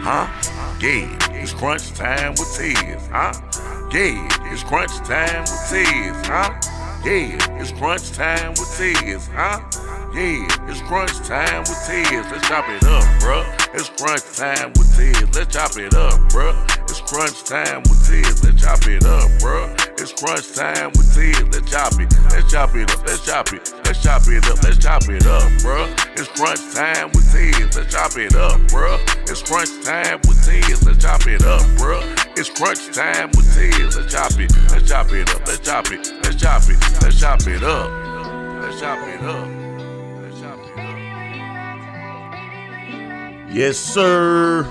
huh? Yeah, it's crunch time with Tiz, huh? Yeah, it's crunch time with Tiz, huh? Yeah, it's crunch time with Tiz, huh? Yeah, it's crunch time with Tiz. Let's chop it up, bruh. It's crunch time with Tiz. Let's chop it up, bruh. It's crunch time with Tiz. Let's chop it up, bruh. It's crunch time with Tiz. Let's chop it. Let's chop it up. Let's chop it. Let's chop it up. Let's chop it up, bruh. It's crunch time with Tiz. Let's chop it up, bruh. It's crunch time with Tiz. Let's chop it up, bruh. It's crunch time with Tiz. Let's chop it. Let's chop it up. Let's chop it. Let's chop it. Let's chop it up. Let's chop it up. Yes, sir.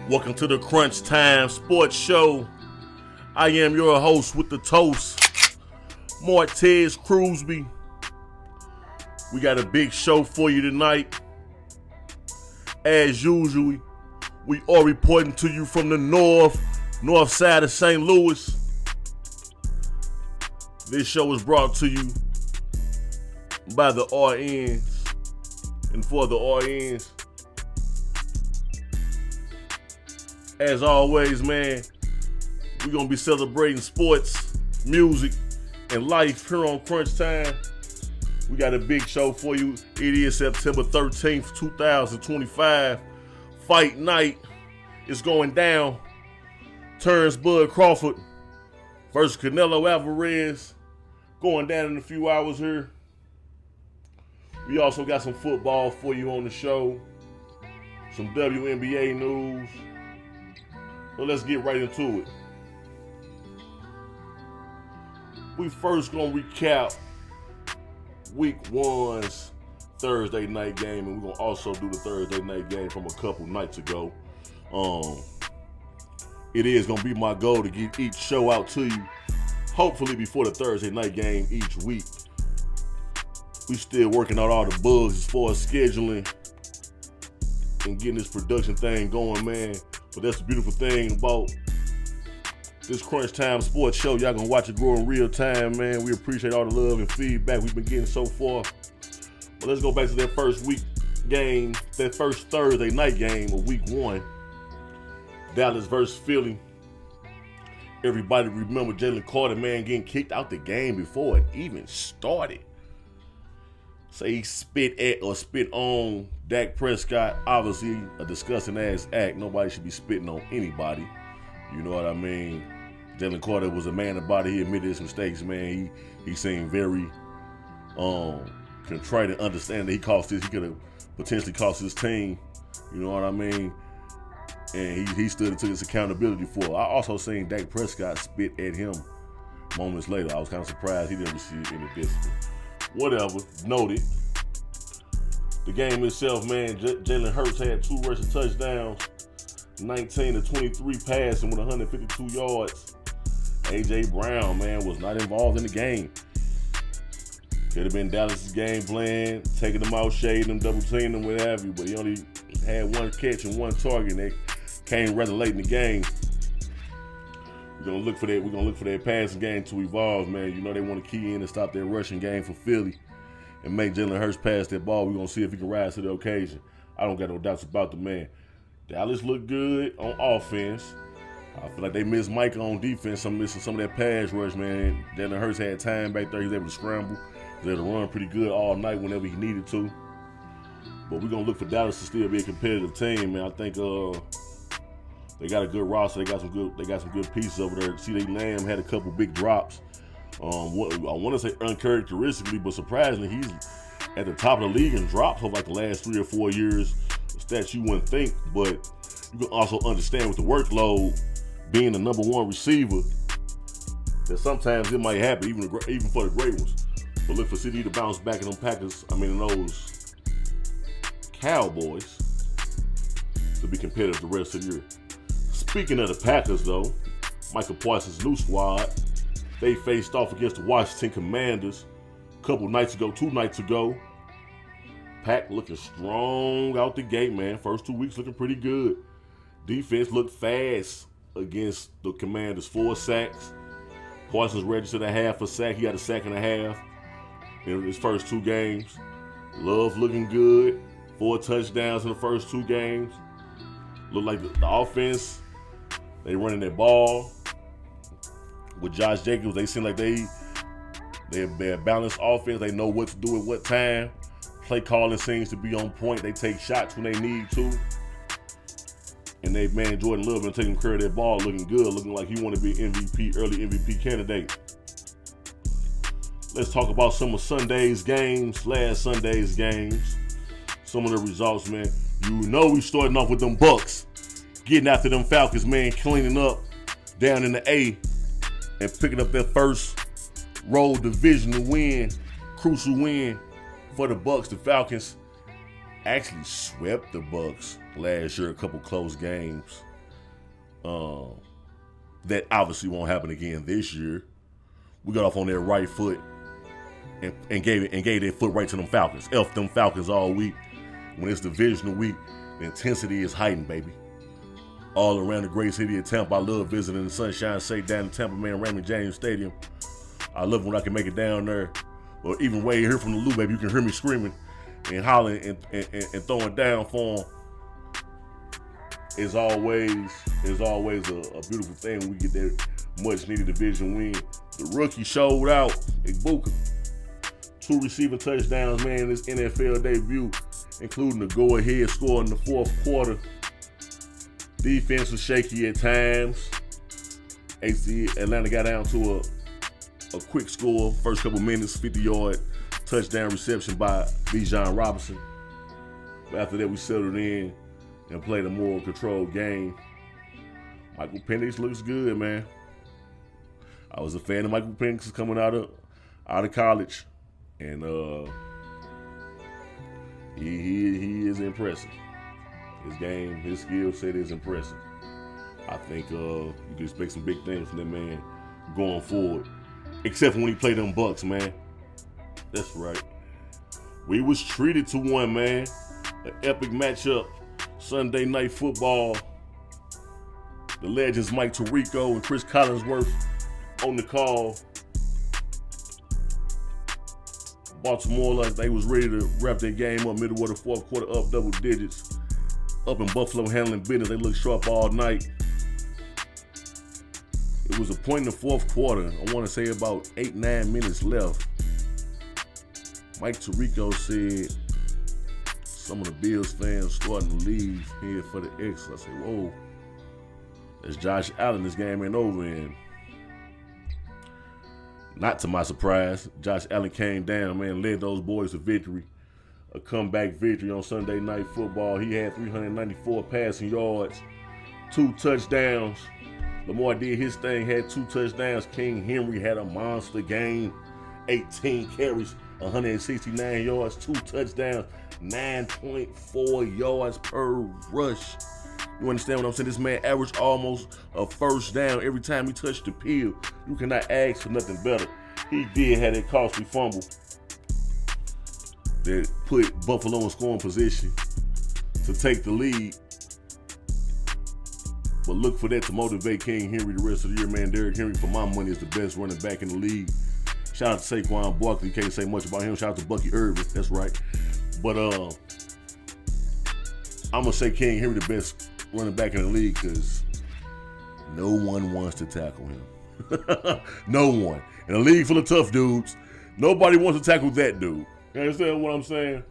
Welcome to the Crunch Time Sports Show. I am your host with the toast, Martez Crewsby. We got a big show for you tonight. As usual, we are reporting to you from the north side of St. Louis. This show is brought to you by the RNs and for the RNs. As always, man, we're going to be celebrating sports, music, and life here on Crunch Time. We got a big show for you. It is September 13th, 2025. Fight night is going down. Turns Bud Crawford versus Canelo Alvarez going down in a few hours here. We also got some football for you on the show. Some WNBA news. So let's get right into it. We first gonna recap week one's Thursday night game, and we're gonna also do the Thursday night game from a couple nights ago. It is gonna be my goal to get each show out to you, hopefully before the Thursday night game each week. We still working out all the bugs as far as scheduling and getting this production thing going, man. But that's the beautiful thing about this Crunch Time Sports Show. Y'all gonna watch it grow in real time, man. We appreciate all the love and feedback we've been getting so far. But let's go back to that first week game, that first Thursday night game of week one. Dallas versus Philly. Everybody remember Jalen Carter, man, getting kicked out the game before it even started. Say he spit at or spit on Dak Prescott. Obviously a disgusting ass act. Nobody should be spitting on anybody. You know what I mean? Jalen Carter was a man about it. He admitted his mistakes, man. He seemed very contrite and understand that he could have potentially cost his team. You know what I mean? And he stood and took his accountability for it. I also seen Dak Prescott spit at him moments later. I was kind of surprised he didn't receive any discipline. Whatever, noted. The game itself, man, Jalen Hurts had 2 rushing touchdowns, 19 to 23 passing with 152 yards. A.J. Brown, man, was not involved in the game. Could have been Dallas' game plan, taking them out, shading them, double teaming them, what have you, but he only had 1 catch and 1 target, and they came rather late in the game. We're gonna look for that passing game to evolve, man. You know they want to key in and stop that rushing game for Philly and make Jalen Hurts pass that ball. We're gonna see if he can rise to the occasion. I don't got no doubts about the man. Dallas looked good on offense. I feel like they missed Micah on defense. I'm missing some of that pass rush, man. Jalen Hurts had time back there. He was able to scramble. He was able to run pretty good all night whenever he needed to. But we're gonna look for Dallas to still be a competitive team, man. I think they got a good roster. They got some good pieces over there. C.D. Lamb had a couple big drops. I want to say uncharacteristically, but surprisingly, he's at the top of the league in drops over like the last 3 or 4 years. Stats you wouldn't think, but you can also understand with the workload being the number 1 receiver that sometimes it might happen, even for the great ones. But look for CD to bounce back in in those Cowboys to be competitive the rest of the year. Speaking of the Packers, though, Michael Parsons' new squad, they faced off against the Washington Commanders 2 nights ago. Pack looking strong out the gate, man. First 2 weeks looking pretty good. Defense looked fast against the Commanders. 4 sacks. Parsons registered a half a sack. He had a sack and a half in his first 2 games. Love looking good. 4 touchdowns in the first 2 games. Look like the offense, they running that ball. With Josh Jacobs, they seem like they're a balanced offense. They know what to do at what time. Play calling seems to be on point. They take shots when they need to. And they, man, Jordan Love been taking care of that ball, looking good, looking like he want to be MVP, early MVP candidate. Let's talk about some of Sunday's games, last Sunday's games. Some of the results, man. You know we starting off with them Bucks, getting after them Falcons, man, cleaning up down in the A and picking up their first road divisional win, crucial win for the Bucks. The Falcons actually swept the Bucks last year, a couple close games. That obviously won't happen again this year. We got off on their right foot and gave their foot right to them Falcons. F them Falcons all week. When it's divisional week, the intensity is heightened, baby. All around the great city of Tampa. I love visiting the Sunshine State down in Tampa, man, Raymond James Stadium. I love when I can make it down there. Or even way here from the Lou, baby, you can hear me screaming and hollering and throwing down for them. It's always a beautiful thing when we get that much needed division win. The rookie showed out, Ibuka. 2 receiving touchdowns, man, in his NFL debut, including the go-ahead score in the fourth quarter. Defense was shaky at times. Atlanta got down to a quick score, first couple minutes, 50-yard touchdown reception by Bijan Robinson. But after that, we settled in and played a more controlled game. Michael Penix looks good, man. I was a fan of Michael Penix coming out of college, and he is impressive. His game, his skill set is impressive. I think you can expect some big things from that man going forward. Except for when he played them Bucks, man. That's right. We was treated to one, man. An epic matchup. Sunday Night Football. The legends Mike Tirico and Chris Collinsworth on the call. Baltimore, like they was ready to wrap their game up middle of the fourth quarter, up double digits. Up in Buffalo handling business. They looked sharp all night. It was a point in the fourth quarter. I want to say about 8-9 minutes left. Mike Tirico said some of the Bills fans starting to leave here for the X. I said, whoa. That's Josh Allen. This game ain't over. And not to my surprise, Josh Allen came down, man, led those boys to victory. A comeback victory on Sunday Night Football. He had 394 passing yards, 2 touchdowns. Lamar did his thing, had 2 touchdowns. King Henry had a monster game, 18 carries, 169 yards, 2 touchdowns, 9.4 yards per rush. You understand what I'm saying? This man averaged almost a first down every time he touched the field. You cannot ask for nothing better. He did have that costly fumble that put Buffalo in scoring position to take the lead. But look for that to motivate King Henry the rest of the year, man. Derrick Henry, for my money, is the best running back in the league. Shout out to Saquon Barkley. Can't say much about him. Shout out to Bucky Irvin. That's right. But I'm going to say King Henry the best running back in the league because no one wants to tackle him. No one. In a league full of tough dudes, nobody wants to tackle that dude. You understand what I'm saying?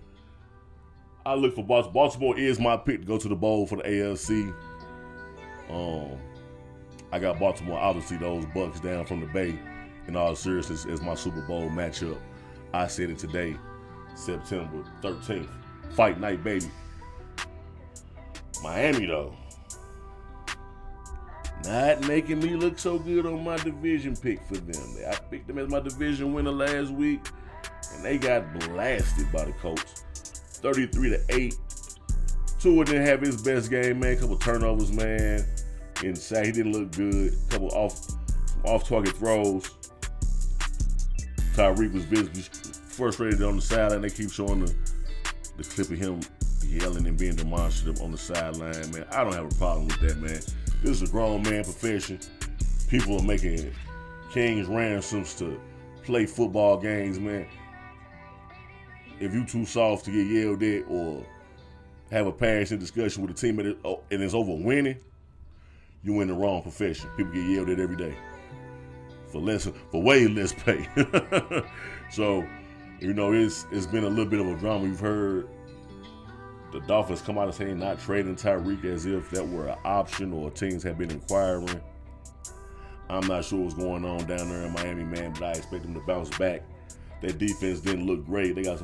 I look for Baltimore. Baltimore is my pick to go to the bowl for the AFC. I got Baltimore, obviously those Bucks down from the Bay, in all seriousness, as my Super Bowl matchup. I said it today, September 13th. Fight night, baby. Miami, though, not making me look so good on my division pick for them. I picked them as my division winner last week, and they got blasted by the Colts, 33-8. Tua didn't have his best game, man. Couple turnovers, man. Inside, he didn't look good. Couple off-target throws. Tyreek was visibly frustrated on the sideline. They keep showing the clip of him yelling and being demonstrative on the sideline, man. I don't have a problem with that, man. This is a grown man profession. People are making king's ransoms to play football games, man. If you too soft to get yelled at or have a passionate discussion with a teammate and it's over winning, you in the wrong profession. People get yelled at every day for way less pay. So, you know, it's been a little bit of a drama. You've heard the Dolphins come out and saying not trading Tyreek as if that were an option or teams have been inquiring. I'm not sure what's going on down there in Miami, man, but I expect them to bounce back. That defense didn't look great. They got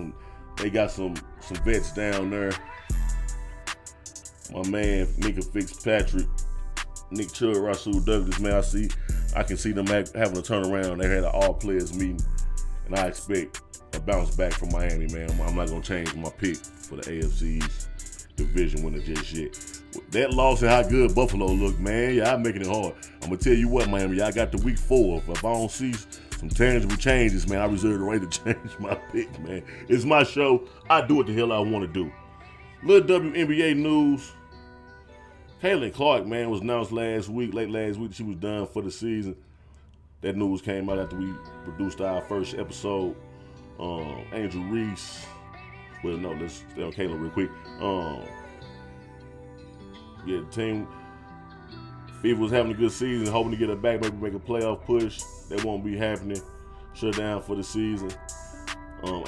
some vets down there. My man, Mika Fitzpatrick, Nick Chubb, Rasul Douglas, man, I can see them having a turnaround. They had an all-players meeting, and I expect a bounce back from Miami, man. I'm not going to change my pick for the AFC's division winner just yet. That loss and how good Buffalo looked, man, y'all making it hard. I'm going to tell you what, Miami, y'all got the week 4. If I don't see some tangible changes, man, I reserve the right to change my pick, man. It's my show. I do what the hell I want to do. Little WNBA news. Caitlin Clark, man, was announced late last week, she was done for the season. That news came out after we produced our first episode. Angel Reese. Well, no, let's stay on Caitlin real quick. Yeah, the team, FIFA was having a good season, hoping to get her back, maybe make a playoff push. That won't be happening. Shut down for the season.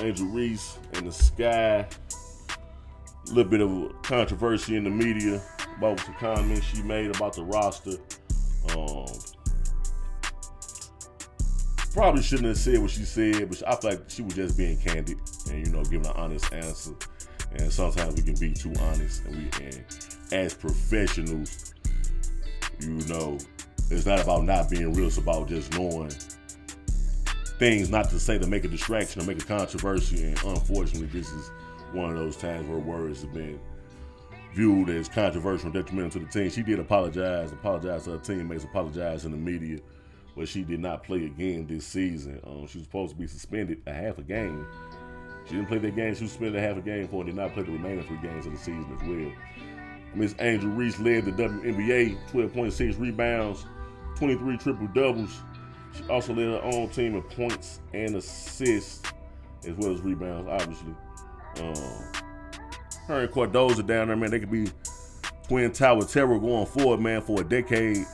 Angel Reese and the Sky. A little bit of a controversy in the media about some comments she made about the roster. Probably shouldn't have said what she said, but I feel like she was just being candid and, you know, giving an honest answer. And sometimes we can be too honest, and as professionals, you know, it's not about not being real, it's about just knowing things not to say to make a distraction or make a controversy. And unfortunately, this is one of those times where words have been viewed as controversial and detrimental to the team. She did apologize to her teammates, apologize in the media, but she did not play again this season. She was supposed to be suspended a half a game. She didn't play that game. She was suspended a half a game for and did not play the remaining 3 games of the season as well. Miss Angel Reese led the WNBA, 12.6 rebounds, 23 triple-doubles. She also led her own team in points and assists, as well as rebounds, obviously. Her and Cordoza down there, man, they could be twin tower terror going forward, man, for a decade.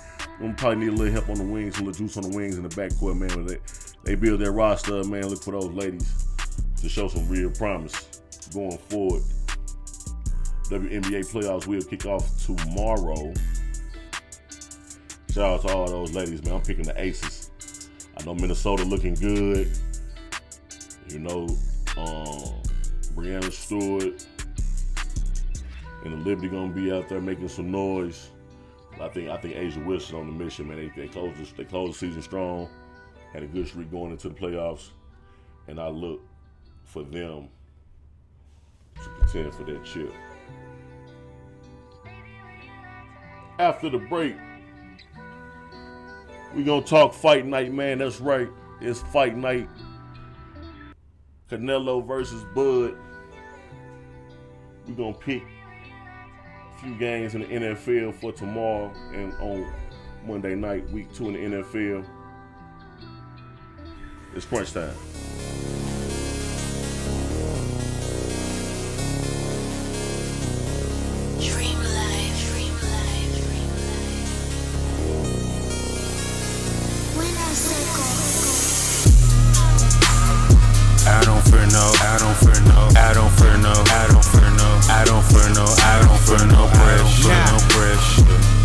We'll probably need a little help on the wings, a little juice on the wings in the backcourt, man. When they build their roster, man, look for those ladies to show some real promise going forward. WNBA playoffs will kick off tomorrow. Shout out to all those ladies, man. I'm picking the Aces. I know Minnesota looking good. You know, Breanna Stewart and the Liberty gonna be out there making some noise. I think Asia Wilson on the mission, man. They closed the season strong. Had a good streak going into the playoffs, and I look for them to contend for that chip. After the break, we gonna talk fight night, man. That's right, it's fight night. Canelo versus Bud. We gonna pick a few games in the NFL for tomorrow and on Monday night, week 2 in the NFL. It's crunch time.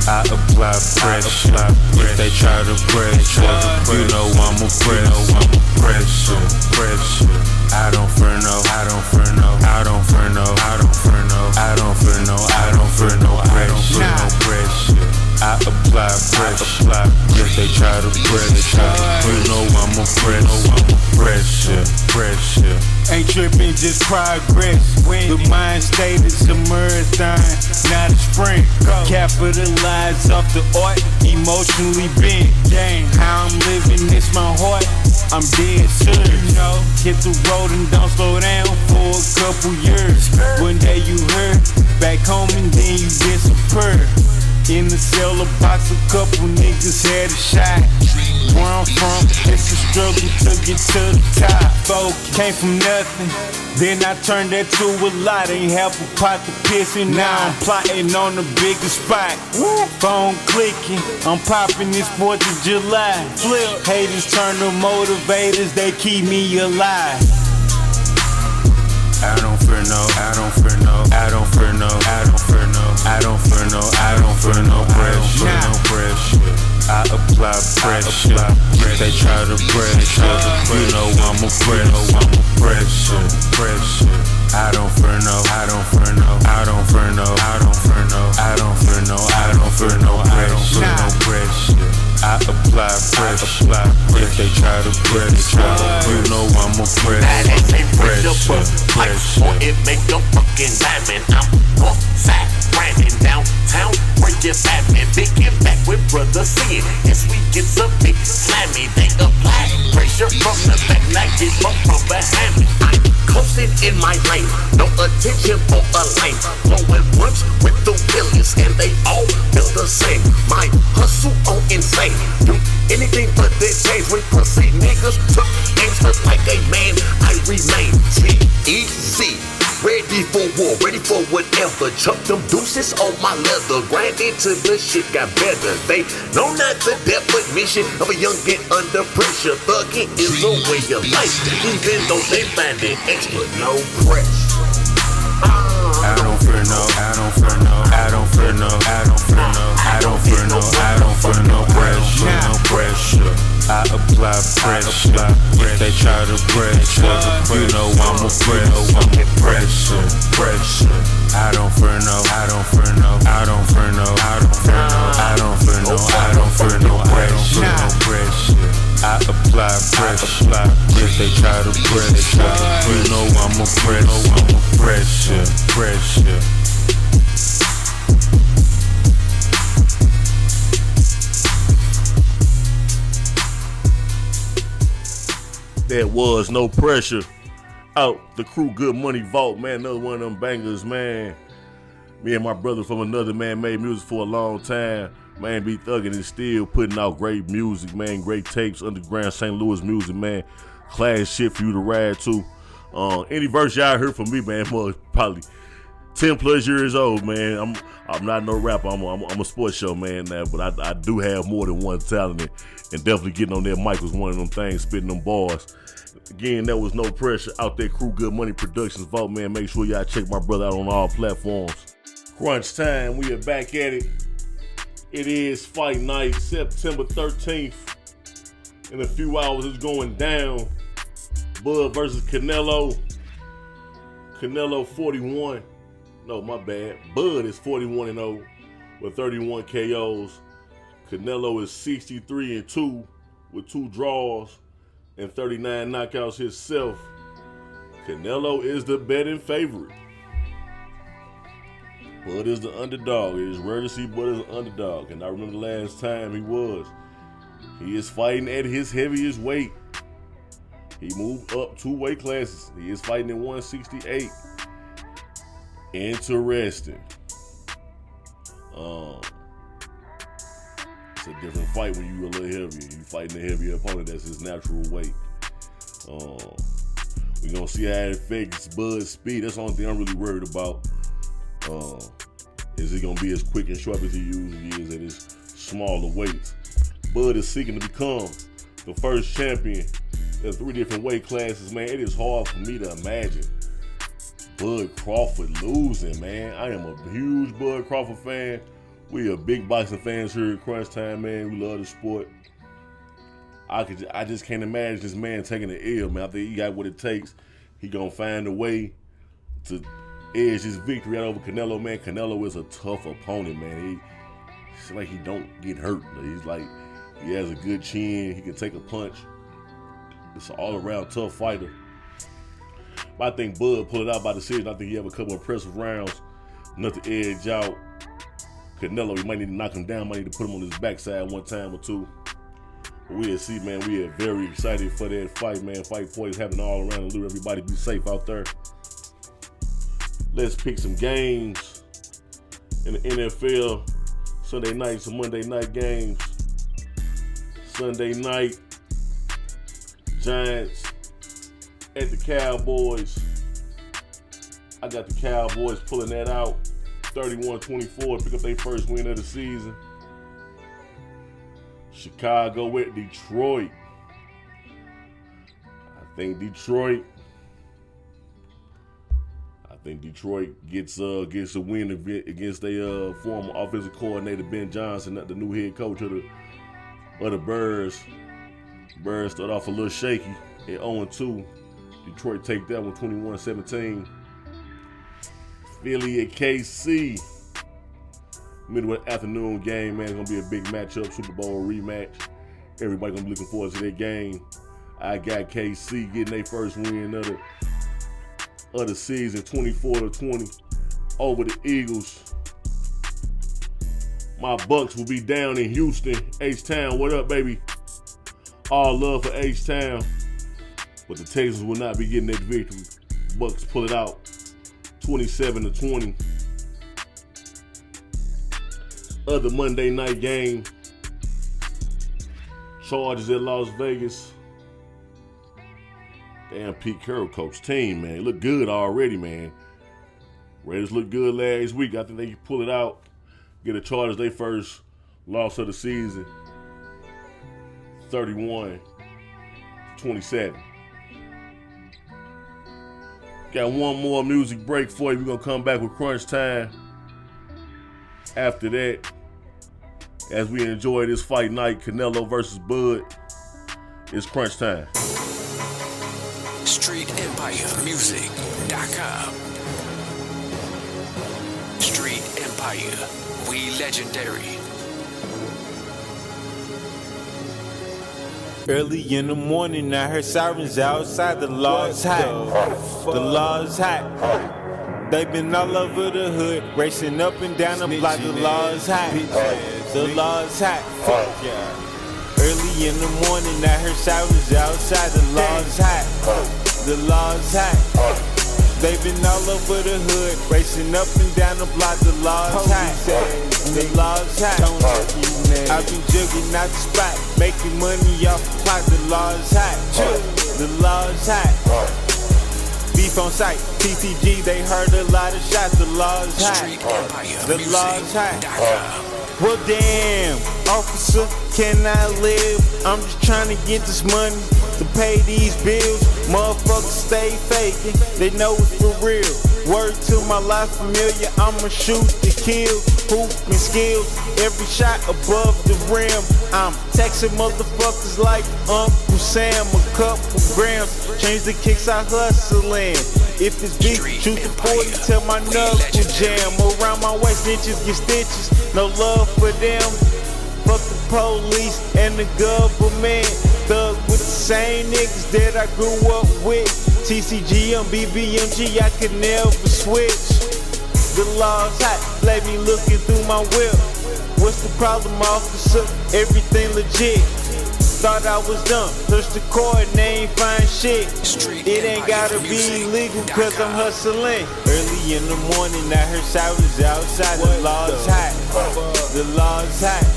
I apply pressure. If they try to pressure, you know I'm a pressure. I don't fear no pressure. I apply pressure. If they try to pressure, you know I'm a pressure. Ain't tripping, just progress. The mind state is a marathon, not a sprint. Capitalize off the art, emotionally bent. Dang, how I'm living, it's my heart. I'm dead serious. Hit the road and don't slow down for a couple years. One day you hurt, back home and then you disappear. In the cell, a box, a couple niggas had a shot. Where I'm from, it's a struggle to get to the top. Folk came from nothing, then I turned that to a lot. Ain't half a pot to piss and now I'm plotting on the bigger spot. Phone clicking, I'm popping this 4th of July. Flip, haters turn to motivators, they keep me alive. I don't fear no, I don't fear no, I don't fear no, I don't fear no, I don't fear no, I don't fear no pressure, no pressure. I apply pressure. If they try to pressure, you know I'm a pressure, pressure. I don't fear no, I don't fear no, I don't fear no, I don't fear no, I don't fear no, I don't fear no pressure, no pressure. I apply pressure. If they try to pressure, you know I'm a pressure, pressure. Or it make a fucking diamond. I'm outside, grinding downtown, breaking fat and picking back with brother singing. Yes, we get some big slammy. They apply pressure from the back, like it from behind me. I'm coasting in my lane, no attention for a lane. Blowing blunts with the willies, and they all feel the same. My hustle on insane. Do anything but the change. When pussy niggas took gangsters like a man, I remain G-E-Z. Ready for war, ready for whatever. Chuck them deuces on my leather. Grinding till the shit got better. They know not the definition of a youngin' under pressure. Thugging is a way of life, even though they find it extra. No pressure. I don't fear no, I don't fear no, I don't fear no, I don't fear no, I don't fear no, I don't fear no pressure, no pressure. I apply pressure. If they try to pressure, you know I'm a pressure, pressure. I don't fear no, I don't fear no, I don't fear no, I don't fear no, I don't fear no, I don't fear no pressure, no pressure. I apply pressure. If they try to pressure, you know I'm a pressure, pressure. That was No Pressure out the Crew Good Money Vault, man. Another one of them bangers, man. Me and my brother from another man made music for a long time. Man, be thugging and still putting out great music, man. Great tapes, underground St. Louis music, man. Class shit for you to ride to. Any verse y'all heard from me, man, probably 10 plus years old, man. I'm not no rapper. I'm a sports show man now, but I do have more than one talent, and definitely getting on that mic was one of them things, spitting them bars. Again, that was No Pressure out there, Crew Good Money Productions Vault, man. Make sure y'all check my brother out on all platforms. Crunch time, we are back at it. It is fight night, September 13th. In a few hours, it's going down. Bud versus Canelo. Canelo 41. No, my bad. Bud is 41-0 with 31 KOs. Canelo is 63-2 with 2 draws and 39 knockouts himself. Canelo is the betting favorite. Bud is the underdog. It is rare to see Bud as an underdog. And I remember the last time he was. He is fighting at his heaviest weight. He moved up 2 weight classes. He is fighting at 168. Interesting. It's a different fight when you're a little heavier. You fighting a heavier opponent, that's his natural weight. We're gonna see how it affects Bud's speed. That's the only thing I'm really worried about. Is he gonna be as quick and sharp as he usually is at his smaller weights? Bud is seeking to become the first champion in 3 different weight classes, man. It is hard for me to imagine Bud Crawford losing, man. I am a huge Bud Crawford fan. We are big boxing fans here at Crunch Time, man. We love the sport. I just can't imagine this man taking the L, man. I think he got what it takes. He gonna find a way to edge his victory out over Canelo, man. Canelo is a tough opponent, man. It's like he don't get hurt. He's like, he has a good chin. He can take a punch. It's an all-around tough fighter. But I think Bud pulled it out by decision. I think he have a couple of impressive rounds. Enough to edge out Canelo. He might need to knock him down. Might need to put him on his backside one time or two. But we'll see, man. We are very excited for that fight, man. Fight points happening all around the league. Everybody be safe out there. Let's pick some games in the NFL. Sunday nights and Monday night games. Sunday night. Giants at the Cowboys. I got the Cowboys pulling that out 31-24 to pick up their first win of the season. Chicago at Detroit. I think Detroit gets a win against their former offensive coordinator Ben Johnson, the new head coach of the Birds. Birds start off a little shaky at 0-2. Detroit take that one 21-17. Philly at KC. Midwest afternoon game, man. It's gonna be a big matchup, Super Bowl rematch. Everybody gonna be looking forward to that game. I got KC getting their first win of the season, 24-20 over the Eagles. My Bucks will be down in Houston. H-Town, what up, baby? All love for H-Town. But the Texans will not be getting that victory. Bucks pull it out 27-20. Other Monday night game. Chargers at Las Vegas. Damn, Pete Carroll coach team, man. It look good already, man. Raiders looked good last week. I think they can pull it out. Get the Chargers their first loss of the season. 31-27. Got one more music break for you. We're going to come back with Crunch Time. After that, as we enjoy this fight night, Canelo versus Bud, it's Crunch Time. StreetEmpireMusic.com. Street Empire, we legendary. Early in the morning, I heard sirens outside. The law's hot. The law's hot. They've been all over the hood, racing up and down the block. The law's hot. The law's hot. Early in the morning, I heard sirens outside. The law's hot. The law's hot. They've been all over the hood, racing up and down the block. The law's hot. The law's hot. I've been jugging out the spot, making money off the clock. The law's hot. The law's hot. Beef on sight, TCG, they heard a lot of shots. The law's hot. The law's hot. Well, damn, officer, can I live? I'm just trying to get this money to pay these bills. Motherfuckers stay faking, they know it's for real. Word to my life familiar, I'ma shoot to kill. Hooping skills, every shot above the rim. I'm texting motherfuckers like Uncle Sam. A couple grams, change the kicks I hustling. If it's beef, shoot the 40 till my knuckle jam. Around my waist, stitches get stitches, no love for them. Fuck the police and the government. Thug with the same niggas that I grew up with. TCG and BBMG, I could never switch. The law's hot, let me looking through my whip. What's the problem, officer? Everything legit. Thought I was dumb, searched the court and they ain't find shit. It ain't gotta be legal cause I'm hustling. Early in the morning I heard sirens outside. The law's hot, the law's hot.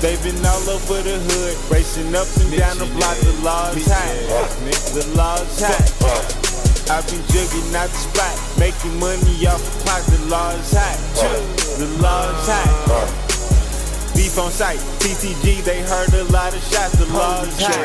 They've been all over the hood, racing up and down the block. The law's hot, the law's hot. I've been jugging out the spot, making money off the clock. The law's hot, the law's hot. Beef on sight, TTG, they heard a lot of shots. The law's hot,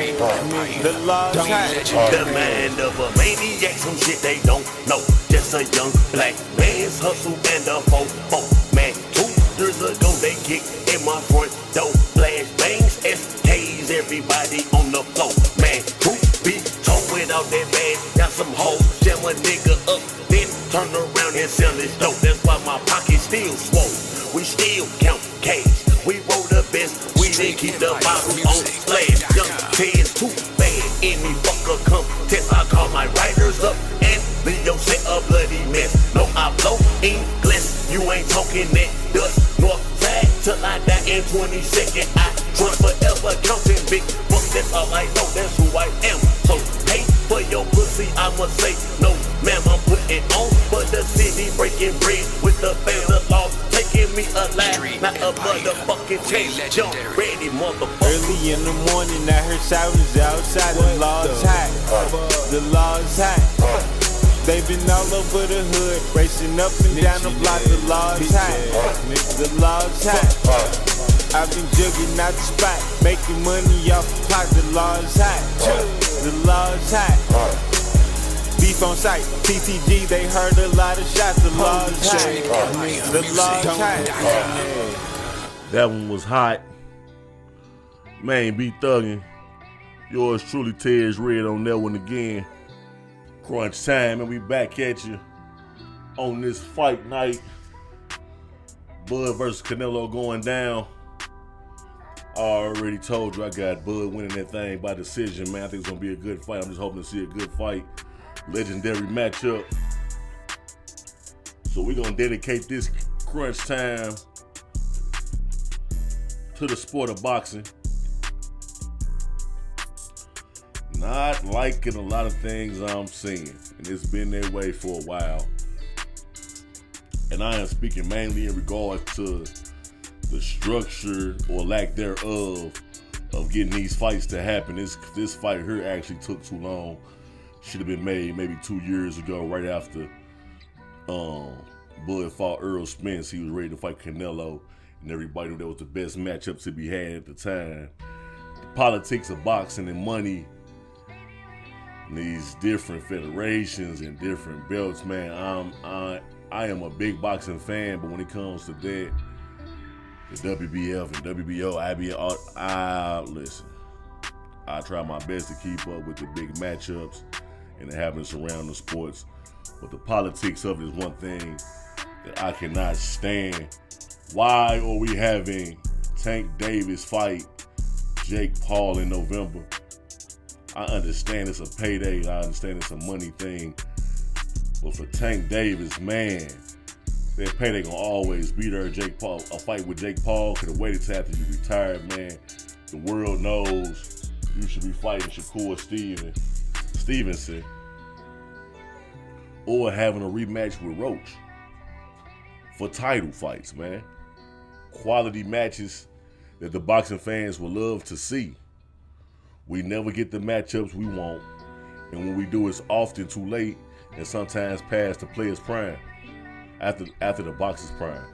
the law's hot. The mind of a maniac, some shit they don't know. Just a young black man's hustle and a fofo. Man, 2 years ago they kicked in my front door. Flash bangs, SKs, everybody on the floor. Man, truth be told, without that bag, got some hoes, jam a nigga up, then turn around and sell this dope. That's why my pocket still swole. We still count cash. We roll the best, we didn't keep the bottle on splash. Young Ted's too bad, any fucker come test. I call my writers up and Leo say a bloody mess. No, I blow English, you ain't talking that dust. North side till I die in 22nd. I trust forever counting big bucks, that's all I know, that's who I am. So pay for your pussy, I must say no, ma'am, I'm putting on for the city, breaking bread with the fans of law. Take give me a laugh, not a motherfucking chase. Jump ready, motherfucker. Early in the morning, I heard sirens outside. The law's hot. The law's hot. They been all over the hood, racing up and down the block. The law's hot. The law's hot. I've been jugging out the spot, making money off the clock. The law's hot. The law's hot. Beef on sight, TTG, they heard a lot of shots. The law's hot. The law's hot. That one was hot. Man, be thuggin'. Yours truly, Tez Red on that one again. Crunch time, and we back at you on this fight night. Bud versus Canelo going down. I already told you I got Bud winning that thing by decision, man. I think it's going to be a good fight. I'm just hoping to see a good fight. Legendary matchup. So we're going to dedicate this crunch time to the sport of boxing. Not liking a lot of things I'm seeing, and it's been that way for a while. And I am speaking mainly in regards to the structure or lack thereof of getting these fights to happen. This fight here actually took too long. Should have been made maybe 2 years ago, right after Bud fought Earl Spence. He was ready to fight Canelo, and everybody knew that was the best matchup to be had at the time. The politics of boxing and money, and these different federations and different belts, man. I am a big boxing fan, but when it comes to that, the WBF and WBO, listen, I try my best to keep up with the big matchups and the happenings around the sports. But the politics of it is one thing that I cannot stand. Why are we having Tank Davis fight Jake Paul in November? I understand it's a payday. I understand it's a money thing. But for Tank Davis, man, that payday gonna always be there. Jake Paul, a fight with Jake Paul could have waited till after you retired, man. The world knows you should be fighting Shakur Stevenson or having a rematch with Roach for title fights, man. Quality matches that the boxing fans would love to see. We never get the matchups we want, and when we do, it's often too late and sometimes past the player's prime, after the boxer's prime.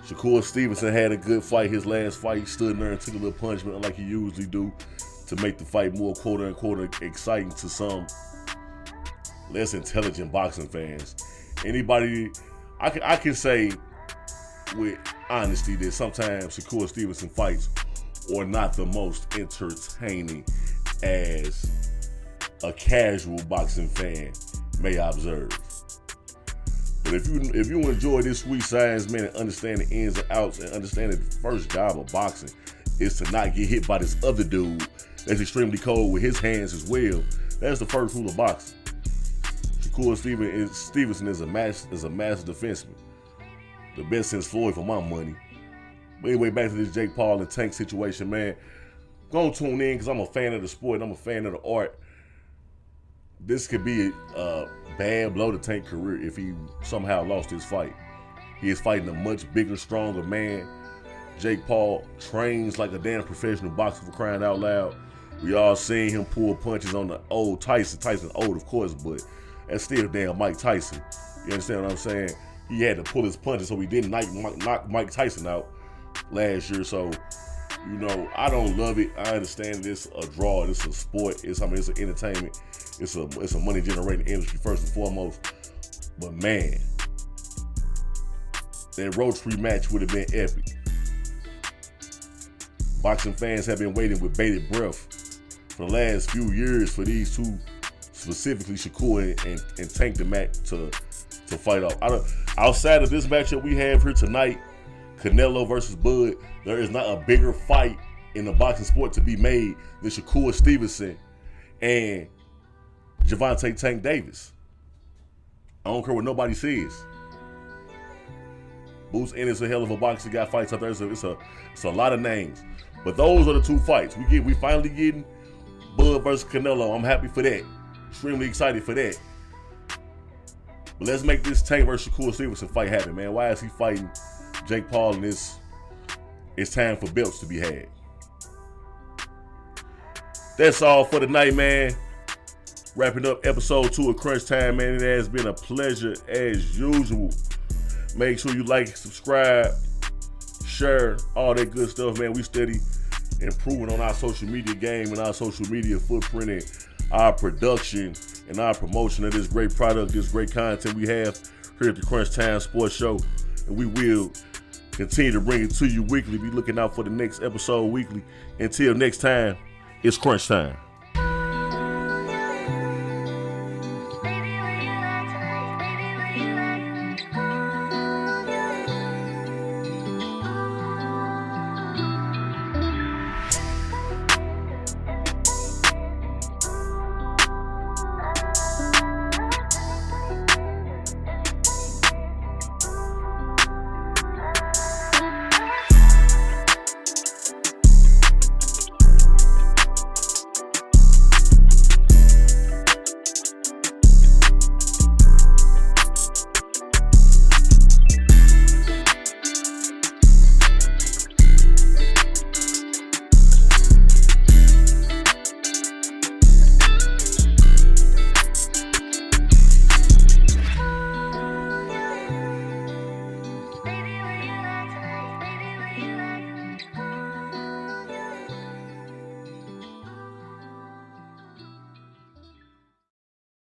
Shakur Stevenson had a good fight. His last fight, he stood there and took a little punishment like he usually do to make the fight more quote-unquote exciting to some less intelligent boxing fans. Anybody, I can say with honesty that sometimes Shakur Stevenson fights are not the most entertaining as a casual boxing fan may observe. But if you enjoy this sweet science, man, and understand the ins and outs and understand that the first job of boxing is to not get hit by this other dude that's extremely cold with his hands as well, that's the first rule of boxing. Shakur Stevenson is a master defenseman. The best since Floyd for my money. But anyway, back to this Jake Paul and Tank situation, man. Go tune in because I'm a fan of the sport and I'm a fan of the art. This could be a bad blow to Tank's career if he somehow lost his fight. He is fighting a much bigger, stronger man. Jake Paul trains like a damn professional boxer, for crying out loud. We all seen him pull punches on the old Tyson. Tyson old, of course, but that's still damn Mike Tyson. You understand what I'm saying? He had to pull his punches so he didn't knock Mike Tyson out last year. So, you know, I don't love it. I understand this a draw. This is a sport. It's an entertainment. It's a money generating industry first and foremost. But man, that Roach rematch would have been epic. Boxing fans have been waiting with bated breath for the last few years for these two, specifically Shakur and Tank to fight off. Outside of this matchup we have here tonight, Canelo versus Bud, there is not a bigger fight in the boxing sport to be made than Shakur Stevenson and Gervonta Tank Davis. I don't care what nobody says. Boots Ennis a hell of a boxer, got fights out there. It's a lot of names. But those are the two fights. We finally getting Bud versus Canelo. I'm happy for that. Extremely excited for that. But let's make this Tank versus Shakur Stevenson fight happen, man. Why is he fighting Jake Paul and it's time for belts to be had? That's all for tonight, man. Wrapping up episode 2 of Crunch Time, man. It has been a pleasure as usual. Make sure you like, subscribe, share, all that good stuff, man. We steady improving on our social media game and our social media footprint and our production and our promotion of this great product, this great content we have here at the Crunch Time Sports Show. And we will continue to bring it to you weekly. Be looking out for the next episode weekly. Until next time, it's Crunch Time.